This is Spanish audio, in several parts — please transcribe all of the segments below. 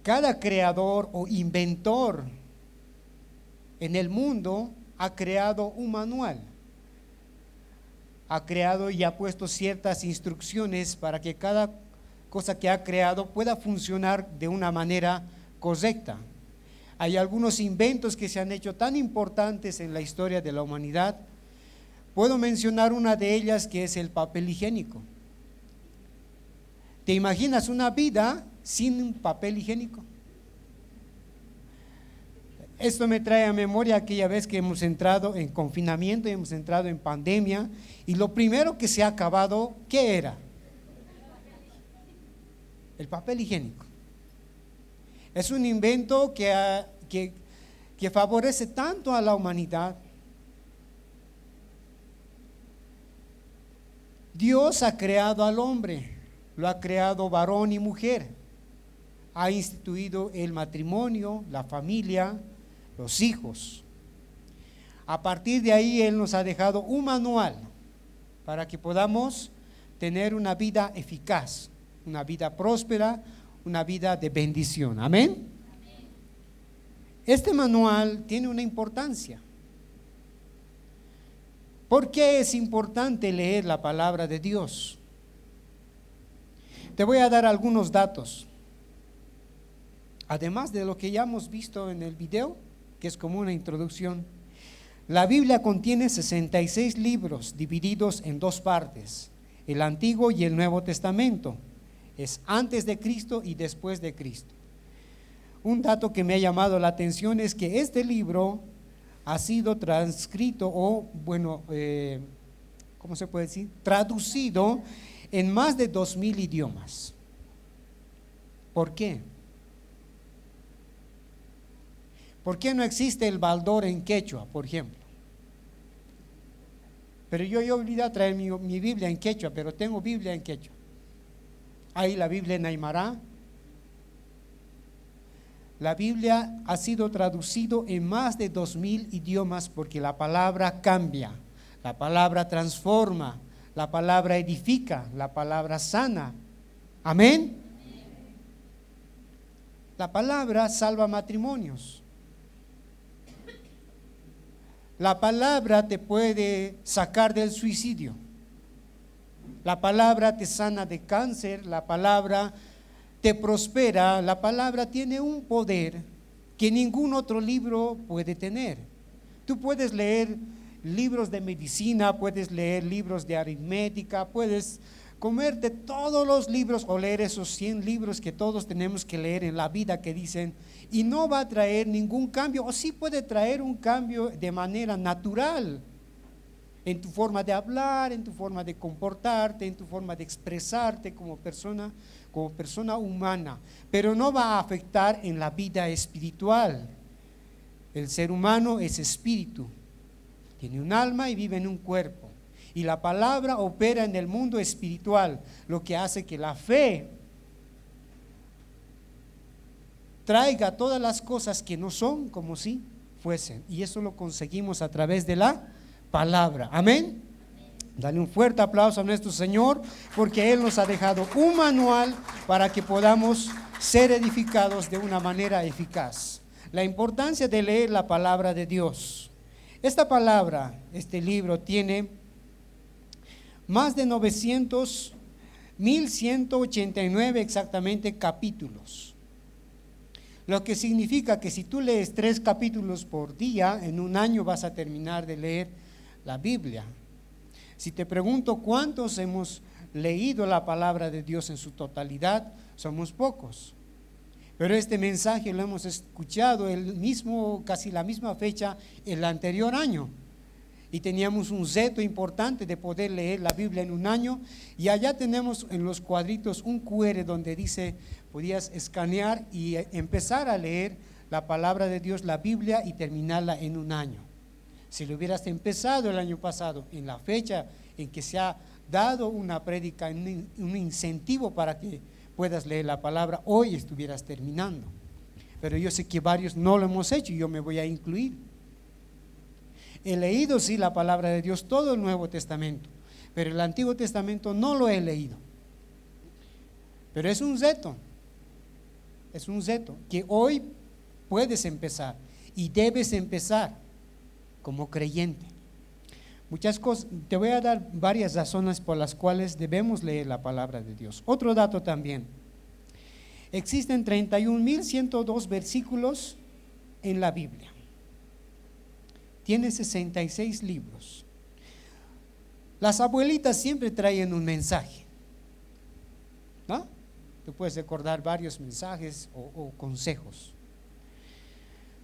Cada creador o inventor en el mundo ha creado un manual, ha creado y ha puesto ciertas instrucciones para que cada cosa que ha creado pueda funcionar de una manera correcta. Hay algunos inventos que se han hecho tan importantes en la historia de la humanidad. Puedo mencionar una de ellas, que es el papel higiénico. ¿Te imaginas una vida sin papel higiénico? Esto me trae a memoria aquella vez que hemos entrado en confinamiento y hemos entrado en pandemia, y lo primero que se ha acabado, ¿qué era? El papel higiénico. Es un invento que favorece tanto a la humanidad. Dios ha creado al hombre, lo ha creado varón y mujer, ha instituido el matrimonio, la familia, los hijos. A partir de ahí Él nos ha dejado un manual para que podamos tener una vida eficaz, una vida próspera, una vida de bendición. Amén. Este manual tiene una importancia. ¿Por qué es importante leer la palabra de Dios? Te voy a dar algunos datos. Además de lo que ya hemos visto en el video, que es como una introducción, la Biblia contiene 66 libros divididos en dos partes, el Antiguo y el Nuevo Testamento. Es antes de Cristo y después de Cristo. Un dato que me ha llamado la atención es que este libro ha sido transcrito ¿cómo se puede decir? Traducido en más de 2000 idiomas. ¿Por qué? ¿Por qué no existe el baldor en quechua, por ejemplo? Pero yo olvidé traer mi Biblia en quechua, pero tengo Biblia en quechua. Hay la Biblia en aymara. La Biblia ha sido traducido en más de 2000 idiomas porque la palabra cambia, la palabra transforma, la palabra edifica, la palabra sana. Amén. La palabra salva matrimonios. La palabra te puede sacar del suicidio. La palabra te sana de cáncer, la palabra te prospera, la palabra tiene un poder que ningún otro libro puede tener. Tú puedes leer libros de medicina, puedes leer libros de aritmética, puedes comerte todos los libros o leer esos 100 libros que todos tenemos que leer en la vida que dicen, y no va a traer ningún cambio, o sí puede traer un cambio de manera natural, en tu forma de hablar, en tu forma de comportarte, en tu forma de expresarte como persona humana, pero no va a afectar en la vida espiritual. El ser humano es espíritu, tiene un alma y vive en un cuerpo, y la palabra opera en el mundo espiritual, lo que hace que la fe traiga todas las cosas que no son como si fuesen, y eso lo conseguimos a través de la palabra. Amén. Dale un fuerte aplauso a nuestro Señor, porque Él nos ha dejado un manual para que podamos ser edificados de una manera eficaz. La importancia de leer la palabra de Dios. Esta palabra, este libro tiene más de 1189 exactamente capítulos. Lo que significa que si tú lees 3 capítulos por día, en un año vas a terminar de leer la Biblia. Si te pregunto cuántos hemos leído la palabra de Dios en su totalidad, somos pocos. Pero este mensaje lo hemos escuchado casi la misma fecha el anterior año. Y teníamos un reto importante de poder leer la Biblia en un año. Y allá tenemos en los cuadritos un QR donde dice, podías escanear y empezar a leer la palabra de Dios, la Biblia, y terminarla en un año. Si lo hubieras empezado el año pasado, en la fecha en que se ha dado una prédica, un incentivo para que puedas leer la palabra, hoy estuvieras terminando. Pero yo sé que varios no lo hemos hecho y yo me voy a incluir. He leído sí la palabra de Dios, todo el Nuevo Testamento, pero el Antiguo Testamento no lo he leído. Pero es un reto. es un reto que hoy puedes empezar y debes empezar como creyente. Muchas cosas, te voy a dar varias razones por las cuales debemos leer la palabra de Dios. Otro dato también, existen 31.102 versículos en la Biblia. Tiene 66 libros. Las abuelitas siempre traen un mensaje, ¿no? Tú puedes recordar varios mensajes o consejos.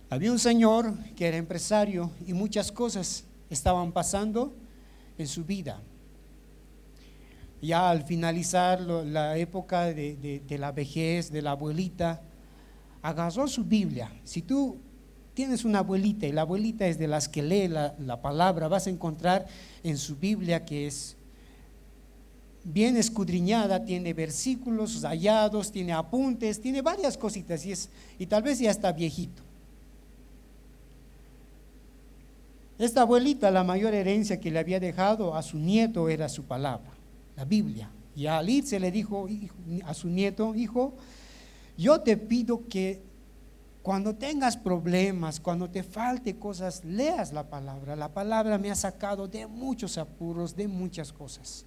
Había un señor que era empresario y muchas cosas estaban pasando en su vida. Ya al finalizar la época de la vejez de la abuelita, agarró su Biblia. Si tú tienes una abuelita y la abuelita es de las que lee la palabra, vas a encontrar en su Biblia que es bien escudriñada, tiene versículos rayados, tiene apuntes, tiene varias cositas y tal vez ya está viejito. Esta abuelita, la mayor herencia que le había dejado a su nieto era su palabra, la Biblia. Y al irse le dijo a su nieto: hijo, yo te pido que cuando tengas problemas, cuando te falte cosas, leas la palabra. La palabra me ha sacado de muchos apuros, de muchas cosas.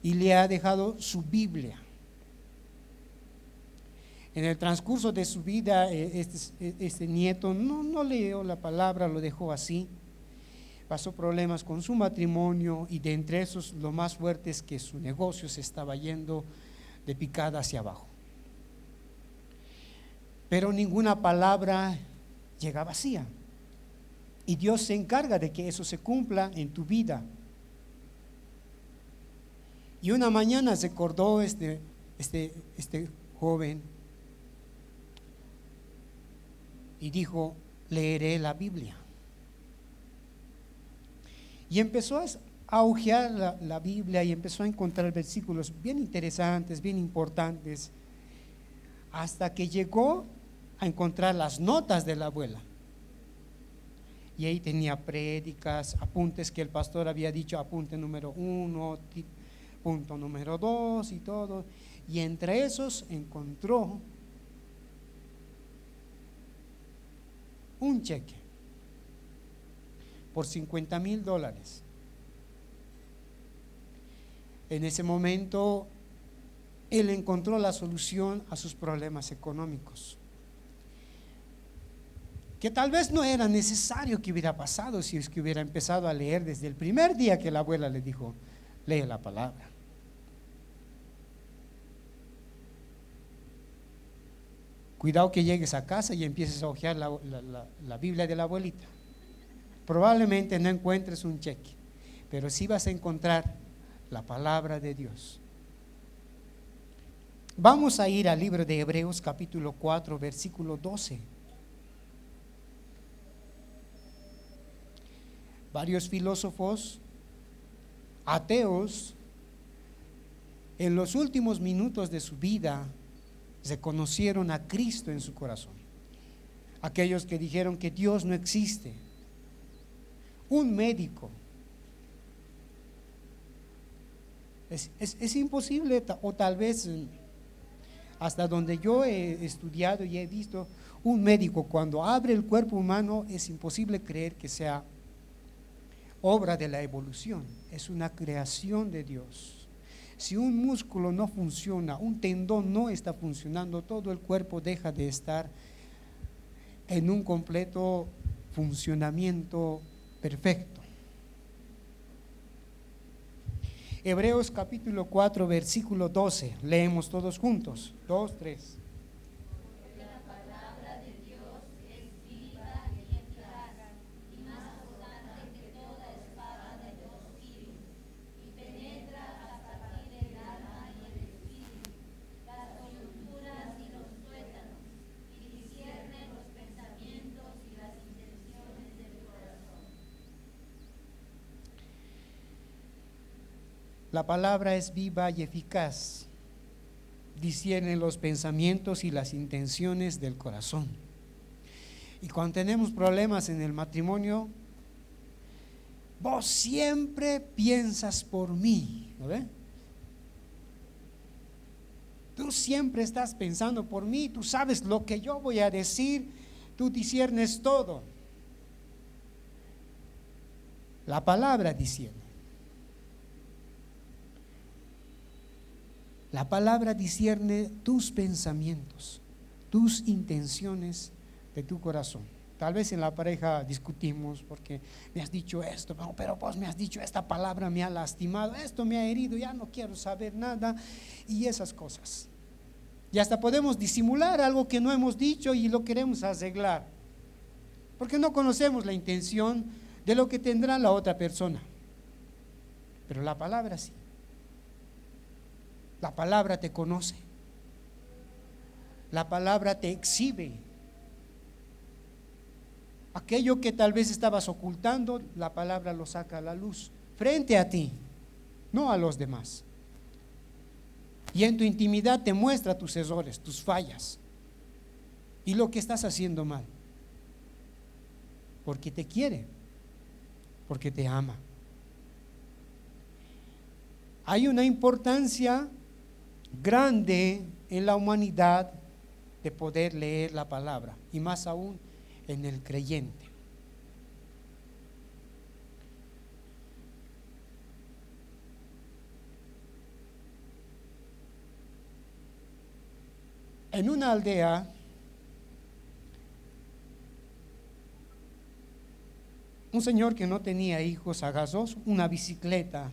Y le ha dejado su Biblia. En el transcurso de su vida, este nieto no leyó la palabra, lo dejó así. Pasó problemas con su matrimonio y de entre esos lo más fuerte es que su negocio se estaba yendo de picada hacia abajo. Pero ninguna palabra llega vacía. Y Dios se encarga de que eso se cumpla en tu vida. Y una mañana se acordó este joven y dijo: leeré la Biblia. Y empezó a hojear la Biblia y empezó a encontrar versículos bien interesantes, bien importantes, hasta que llegó a encontrar las notas de la abuela. Y ahí tenía prédicas, apuntes que el pastor había dicho, apunte número 1, punto número 2 y todo. Y entre esos encontró un cheque por $50,000. En ese momento él encontró la solución a sus problemas económicos, que tal vez no era necesario que hubiera pasado si es que hubiera empezado a leer desde el primer día que la abuela le dijo: lee la palabra. Cuidado que llegues a casa y empieces a hojear la Biblia de la abuelita. Probablemente no encuentres un cheque, pero sí vas a encontrar la palabra de Dios. Vamos a ir al libro de Hebreos capítulo 4, versículo 12. Varios filósofos ateos en los últimos minutos de su vida reconocieron a Cristo en su corazón. Aquellos que dijeron que Dios no existe. Un médico. Es imposible, o tal vez hasta donde yo he estudiado y he visto, un médico cuando abre el cuerpo humano es imposible creer que sea obra de la evolución, es una creación de Dios. Si un músculo no funciona, un tendón no está funcionando, todo el cuerpo deja de estar en un completo funcionamiento perfecto. Hebreos capítulo 4, versículo 12, leemos todos juntos, 2, 3. La palabra es viva y eficaz, discierne los pensamientos y las intenciones del corazón. Y cuando tenemos problemas en el matrimonio, vos siempre piensas por mí, ¿no ve? Tú siempre estás pensando por mí, tú sabes lo que yo voy a decir, tú disciernes todo. La palabra discierne. La palabra discierne tus pensamientos, tus intenciones de tu corazón. Tal vez en la pareja discutimos porque me has dicho esto, no, pero vos me has dicho esta palabra, me ha lastimado, esto me ha herido, ya no quiero saber nada y esas cosas. Y hasta podemos disimular algo que no hemos dicho y lo queremos arreglar, porque no conocemos la intención de lo que tendrá la otra persona. Pero la palabra sí. La palabra te conoce. La palabra te exhibe. Aquello que tal vez estabas ocultando, la palabra lo saca a la luz, frente a ti, no a los demás. Y en tu intimidad te muestra tus errores, tus fallas y lo que estás haciendo mal. Porque te quiere, porque te ama. Hay una importancia grande en la humanidad de poder leer la palabra, y más aún en el creyente. En una aldea, un señor que no tenía hijos agarró una bicicleta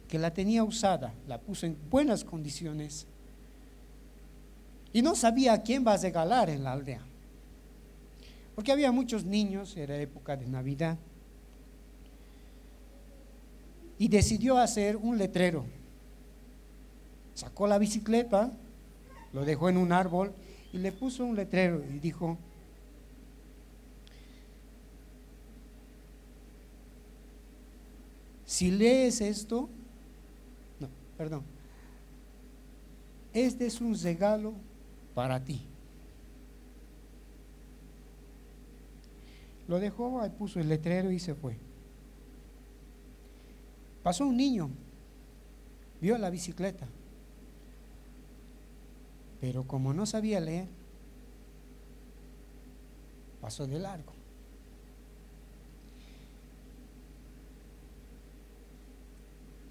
que la tenía usada, la puso en buenas condiciones y no sabía a quién va a regalar en la aldea, porque había muchos niños, era época de Navidad, y decidió hacer un letrero. Sacó la bicicleta, lo dejó en un árbol y le puso un letrero y dijo: si lees esto, no, perdón, este es un regalo para ti. Lo dejó, ahí puso el letrero y se fue. Pasó un niño, vio la bicicleta, pero como no sabía leer, pasó de largo.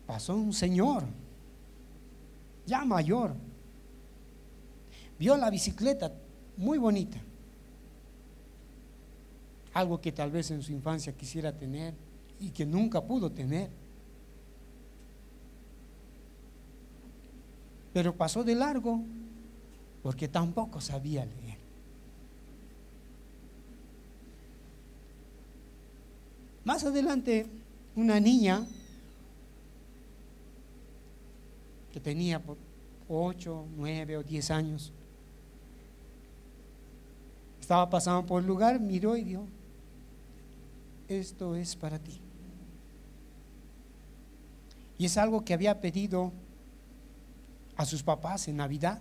Pasó un señor, ya mayor, vio la bicicleta muy bonita, algo que tal vez en su infancia quisiera tener y que nunca pudo tener, pero pasó de largo porque tampoco sabía leer. Más adelante, una niña que tenía 8, 9 o 10 años, estaba pasando por el lugar, miró y dijo: esto es para ti. Y es algo que había pedido a sus papás en Navidad.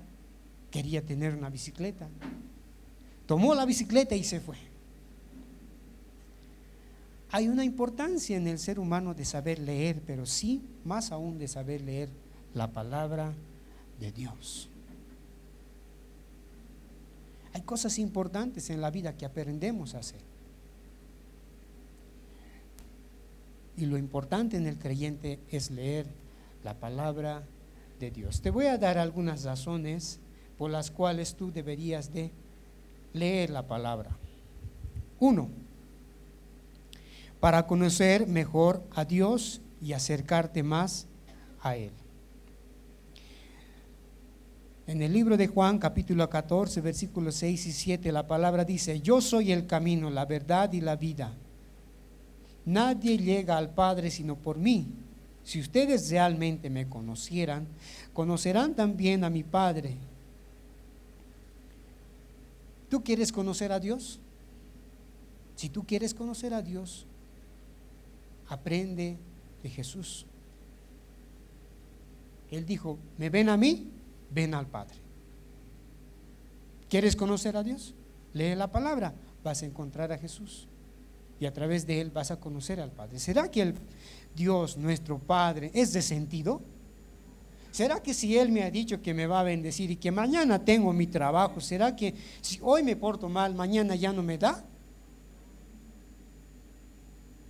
Quería tener una bicicleta. Tomó la bicicleta y se fue. Hay una importancia en el ser humano de saber leer, pero sí, más aún de saber leer la palabra de Dios. Hay cosas importantes en la vida que aprendemos a hacer. Y lo importante en el creyente es leer la palabra de Dios. Te voy a dar algunas razones por las cuales tú deberías de leer la palabra. 1, para conocer mejor a Dios y acercarte más a Él. En el libro de Juan, capítulo 14, versículos 6 y 7, la palabra dice: yo soy el camino, la verdad y la vida. Nadie llega al Padre sino por mí. Si ustedes realmente me conocieran, conocerán también a mi Padre. ¿Tú quieres conocer a Dios? Si tú quieres conocer a Dios, aprende de Jesús. Él dijo: ¿me ven a mí? Ven al Padre. ¿Quieres conocer a Dios? Lee la palabra, vas a encontrar a Jesús y a través de Él vas a conocer al Padre. ¿Será que el Dios, nuestro Padre, es resentido? ¿Será que si Él me ha dicho que me va a bendecir y que mañana tengo mi trabajo, será que si hoy me porto mal, mañana ya no me da?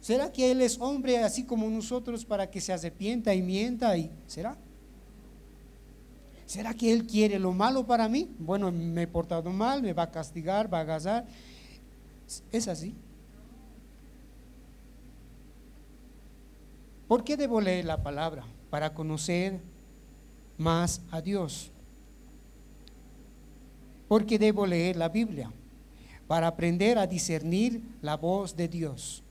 ¿Será que Él es hombre así como nosotros para que se arrepienta y mienta? ¿Será? ¿Será que Él quiere lo malo para mí? Bueno, me he portado mal, me va a castigar, va a agazar. ¿Es así? ¿Por qué debo leer la palabra? Para conocer más a Dios. ¿Por qué debo leer la Biblia? Para aprender a discernir la voz de Dios.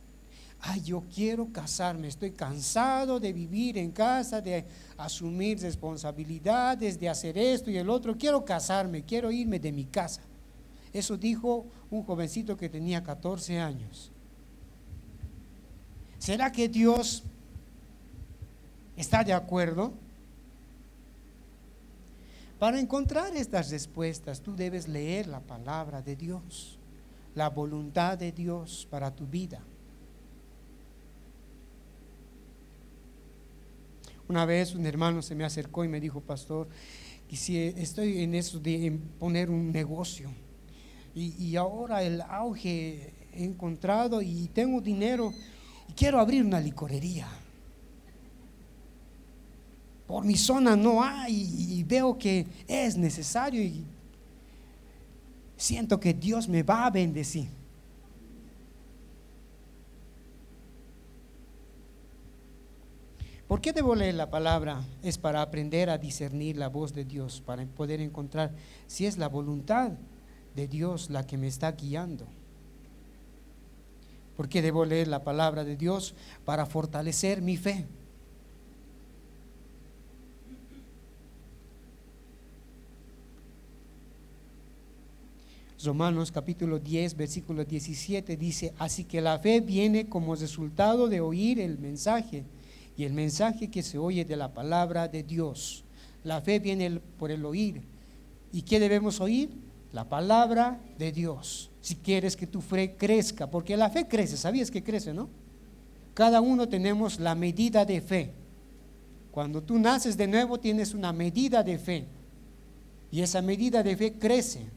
Ay, yo quiero casarme, estoy cansado de vivir en casa, de asumir responsabilidades, de hacer esto y el otro. Quiero casarme, quiero irme de mi casa. Eso dijo un jovencito que tenía 14 años. ¿Será que Dios está de acuerdo? Para encontrar estas respuestas, tú debes leer la palabra de Dios, la voluntad de Dios para tu vida. Una vez un hermano se me acercó y me dijo: pastor, estoy en eso de poner un negocio y ahora el auge he encontrado y tengo dinero y quiero abrir una licorería. Por mi zona no hay y veo que es necesario y siento que Dios me va a bendecir. ¿Por qué debo leer la palabra? Es para aprender a discernir la voz de Dios, para poder encontrar si es la voluntad de Dios la que me está guiando. ¿Por qué debo leer la palabra de Dios? Para fortalecer mi fe. Romanos capítulo 10, versículo 17 dice: así que la fe viene como resultado de oír el mensaje, y el mensaje que se oye de la palabra de Dios. La fe viene por el oír. ¿Y qué debemos oír? La palabra de Dios. Si quieres que tu fe crezca, porque la fe crece, ¿sabías que crece, no? Cada uno tenemos la medida de fe. Cuando tú naces de nuevo tienes una medida de fe, y esa medida de fe crece.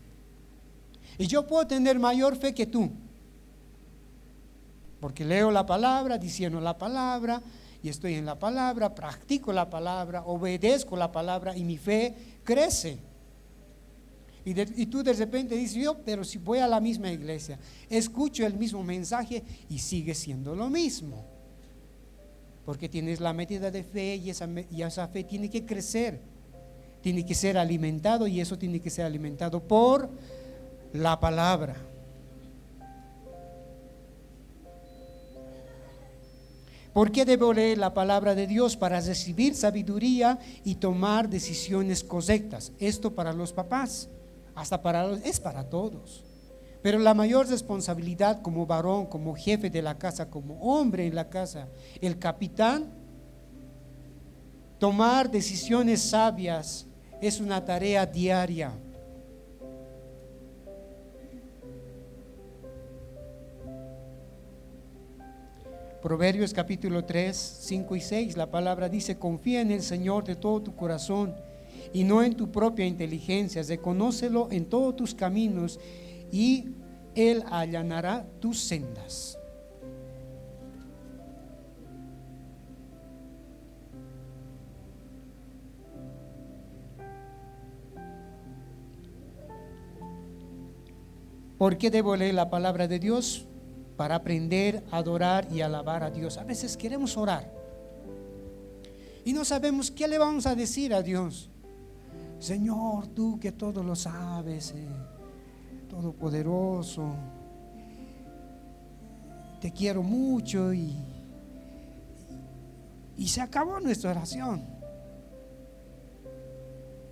Y yo puedo tener mayor fe que tú, porque leo la palabra, diciendo la palabra, y estoy en la palabra, practico la palabra, obedezco la palabra y mi fe crece. Y tú de repente dices: yo, pero si voy a la misma iglesia, escucho el mismo mensaje y sigue siendo lo mismo. Porque tienes la medida de fe y esa fe tiene que crecer, tiene que ser alimentado, y eso tiene que ser alimentado por la palabra. ¿Por qué debo leer la palabra de Dios? Para recibir sabiduría y tomar decisiones correctas. Esto para los papás, hasta es para todos. Pero la mayor responsabilidad como varón, como jefe de la casa, como hombre en la casa, el capitán, tomar decisiones sabias es una tarea diaria. Proverbios capítulo 3, 5 y 6, la palabra dice: confía en el Señor de todo tu corazón y no en tu propia inteligencia, reconócelo en todos tus caminos y Él allanará tus sendas. ¿Por qué debo leer la palabra de Dios? Para aprender a adorar y alabar a Dios. A veces queremos orar y no sabemos qué le vamos a decir a Dios. Señor, tú que todo lo sabes, todopoderoso, te quiero mucho, y se acabó nuestra oración.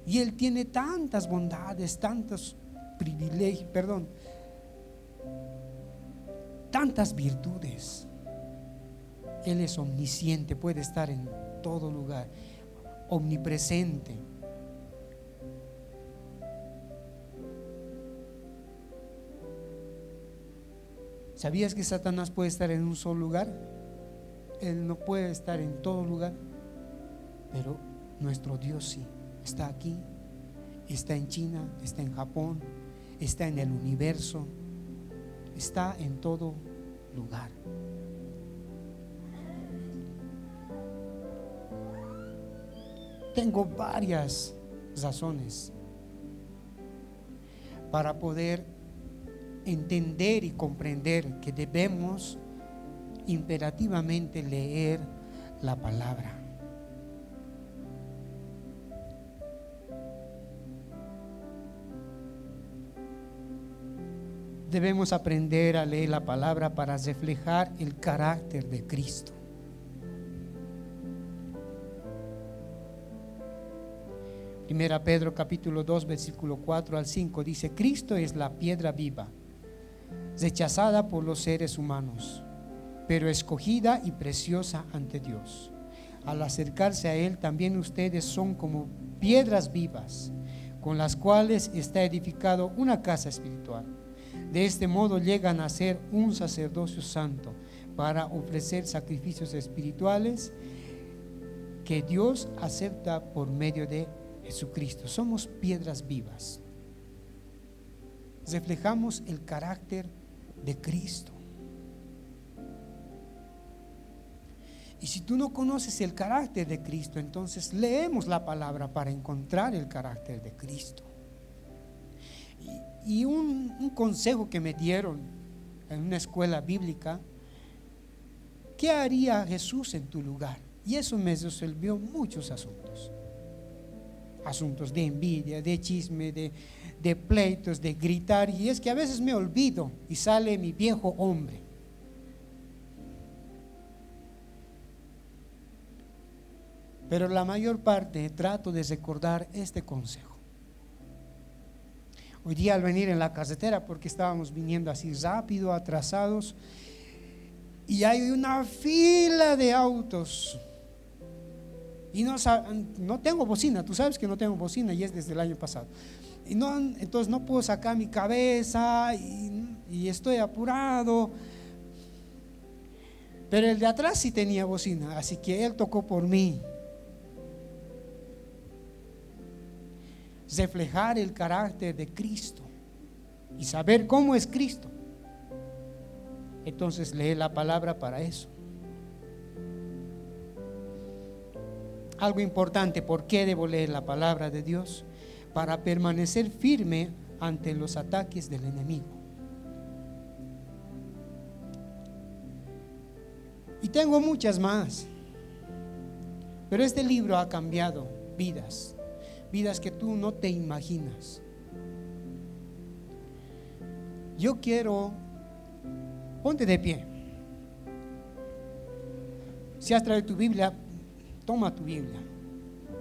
Y Él tiene tantas bondades, tantos privilegios, tantas virtudes. Él es omnisciente, puede estar en todo lugar, omnipresente. ¿Sabías que Satanás puede estar en un solo lugar? Él no puede estar en todo lugar, pero Nuestro Dios sí, está aquí, está en China, está en Japón, está en el universo, está en todo lugar. Tengo varias razones para poder entender y comprender que debemos imperativamente leer la palabra. Debemos aprender a leer la palabra para reflejar el carácter de Cristo. Primera Pedro capítulo 2 versículo 4 al 5 dice: Cristo es la piedra viva, rechazada por los seres humanos, pero escogida y preciosa ante Dios. Al acercarse a Él, también ustedes son como piedras vivas, con las cuales está edificado una casa espiritual. De este modo llegan a ser un sacerdocio santo para ofrecer sacrificios espirituales que Dios acepta por medio de Jesucristo. Somos piedras vivas. Reflejamos el carácter de Cristo. Y si tú no conoces el carácter de Cristo, entonces leemos la palabra para encontrar el carácter de Cristo. Y un consejo que me dieron en una escuela bíblica: ¿qué haría Jesús en tu lugar? Y eso me resolvió muchos asuntos. Asuntos de envidia, de chisme, de pleitos, de gritar. Y es que a veces me olvido y sale mi viejo hombre. Pero la mayor parte trato de recordar este consejo. Hoy día al venir en la carretera, porque estábamos viniendo así rápido, atrasados, y hay una fila de autos. Y no tengo bocina, tú sabes que no tengo bocina y es desde el año pasado. Entonces no puedo sacar mi cabeza y estoy apurado. Pero el de atrás sí tenía bocina, así que él tocó por mí. Reflejar el carácter de Cristo y saber cómo es Cristo. Entonces lee la palabra para eso. Algo importante: ¿por qué debo leer la palabra de Dios? Para permanecer firme ante los ataques del enemigo. Y tengo muchas más, pero este libro ha cambiado vidas que tú no te imaginas. Yo quiero, ponte de pie. Si has traído tu Biblia, toma tu Biblia,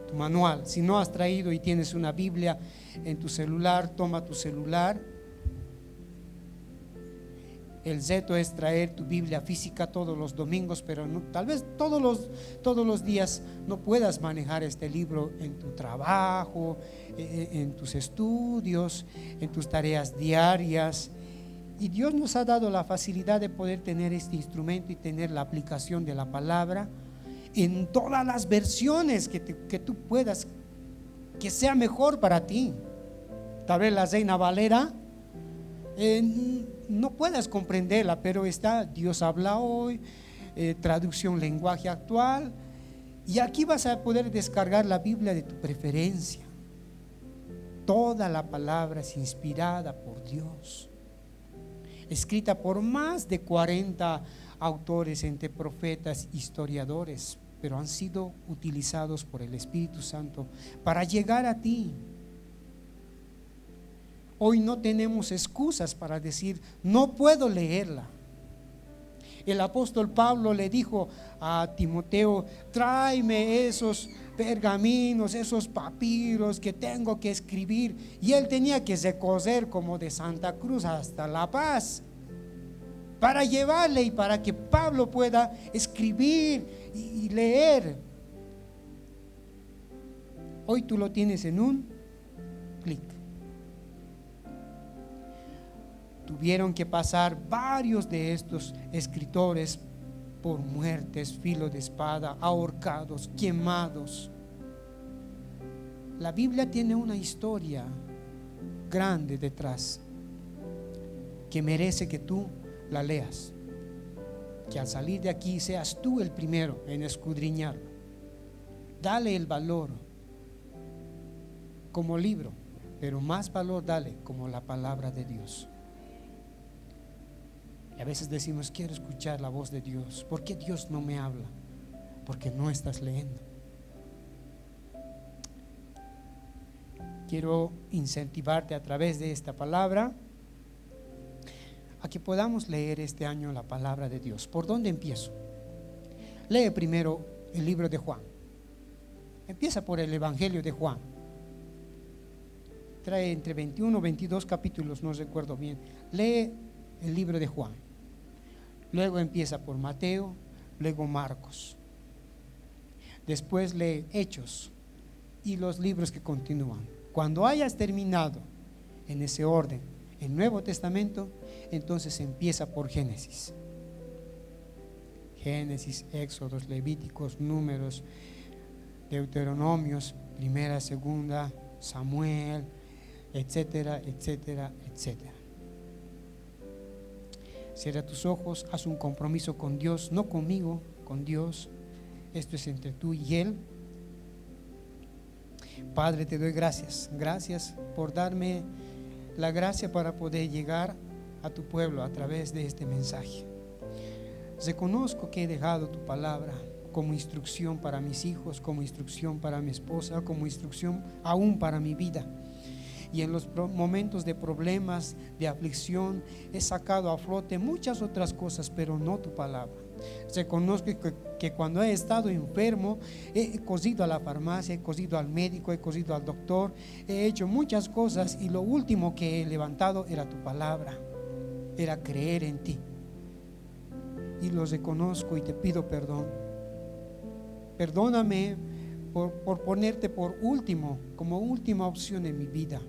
tu manual. Si no has traído y tienes una Biblia en tu celular, toma tu celular. El reto es traer tu Biblia física todos los domingos, pero tal vez todos los días no puedas manejar este libro en tu trabajo, en tus estudios, en tus tareas diarias. Y Dios nos ha dado la facilidad de poder tener este instrumento y tener la aplicación de la palabra en todas las versiones que tú puedas, que sea mejor para ti. Tal vez la Reina Valera no puedas comprenderla, pero está Dios habla hoy, traducción lenguaje actual, y aquí vas a poder descargar la Biblia de tu preferencia. Toda la palabra es inspirada por Dios, escrita por más de 40 autores, entre profetas, historiadores, pero han sido utilizados por el Espíritu Santo para llegar a ti. Hoy no tenemos excusas para decir no puedo leerla. El apóstol Pablo le dijo a Timoteo: tráeme esos pergaminos, esos papiros que tengo que escribir. Y él tenía que recorrer como de Santa Cruz hasta La Paz para llevarle y para que Pablo pueda escribir y leer. Hoy tú lo tienes en un clic. Tuvieron que pasar varios de estos escritores por muertes, filo de espada, ahorcados, quemados. La Biblia tiene una historia grande detrás que merece que tú la leas, que al salir de aquí seas tú el primero en escudriñarlo. Dale el valor como libro, pero más valor dale como la palabra de Dios. Y a veces decimos, quiero escuchar la voz de Dios. ¿Por qué Dios no me habla? Porque no estás leyendo. Quiero incentivarte a través de esta palabra a que podamos leer este año la palabra de Dios. ¿Por dónde empiezo? Lee primero el libro de Juan. Empieza por el Evangelio de Juan. Trae entre 21 o 22 capítulos, no recuerdo bien. Lee el libro de Juan. Luego empieza por Mateo, luego Marcos. Después lee Hechos y los libros que continúan. Cuando hayas terminado en ese orden el Nuevo Testamento, entonces empieza por Génesis. Génesis, Éxodos, Levíticos, Números, Deuteronomios, Primera, Segunda, Samuel, etcétera, etcétera, etcétera. Cierra tus ojos, haz un compromiso con Dios, no conmigo, con Dios. Esto es entre tú y Él. Padre, te doy gracias. Gracias por darme la gracia para poder llegar a tu pueblo a través de este mensaje. Reconozco que he dejado tu palabra como instrucción para mis hijos, como instrucción para mi esposa, como instrucción aún para mi vida. Y en los momentos de problemas, de aflicción, he sacado a flote muchas otras cosas, pero no tu palabra. Reconozco que cuando he estado enfermo, he cosido a la farmacia, he cosido al médico, he cosido al doctor, he hecho muchas cosas y lo último que he levantado era tu palabra, era creer en ti. Y lo reconozco y te pido perdón. Perdóname por ponerte por último, como última opción en mi vida,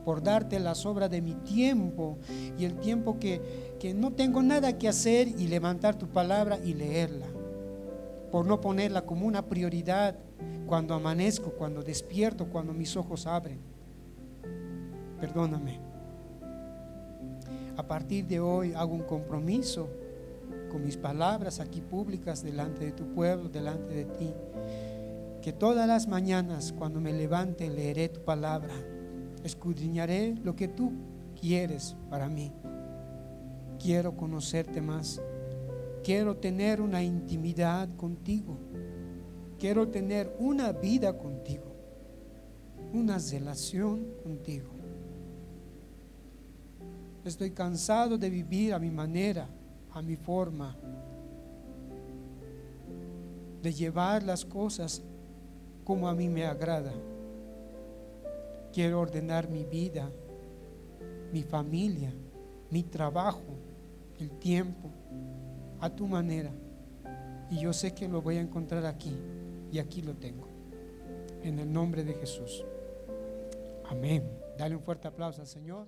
por darte la sobra de mi tiempo y el tiempo que no tengo nada que hacer y levantar tu palabra y leerla, por no ponerla como una prioridad cuando amanezco, cuando despierto, cuando mis ojos abren. Perdóname. A partir de hoy hago un compromiso con mis palabras aquí públicas delante de tu pueblo, delante de ti, que todas las mañanas cuando me levante leeré tu palabra, escudriñaré lo que tú quieres para mí. Quiero conocerte más, quiero tener una intimidad contigo, quiero tener una vida contigo, una relación contigo. Estoy cansado de vivir a mi manera, a mi forma, de llevar las cosas como a mí me agrada. Quiero ordenar mi vida, mi familia, mi trabajo, el tiempo, a tu manera. Y yo sé que lo voy a encontrar aquí, y aquí lo tengo. En el nombre de Jesús. Amén. Dale un fuerte aplauso al Señor.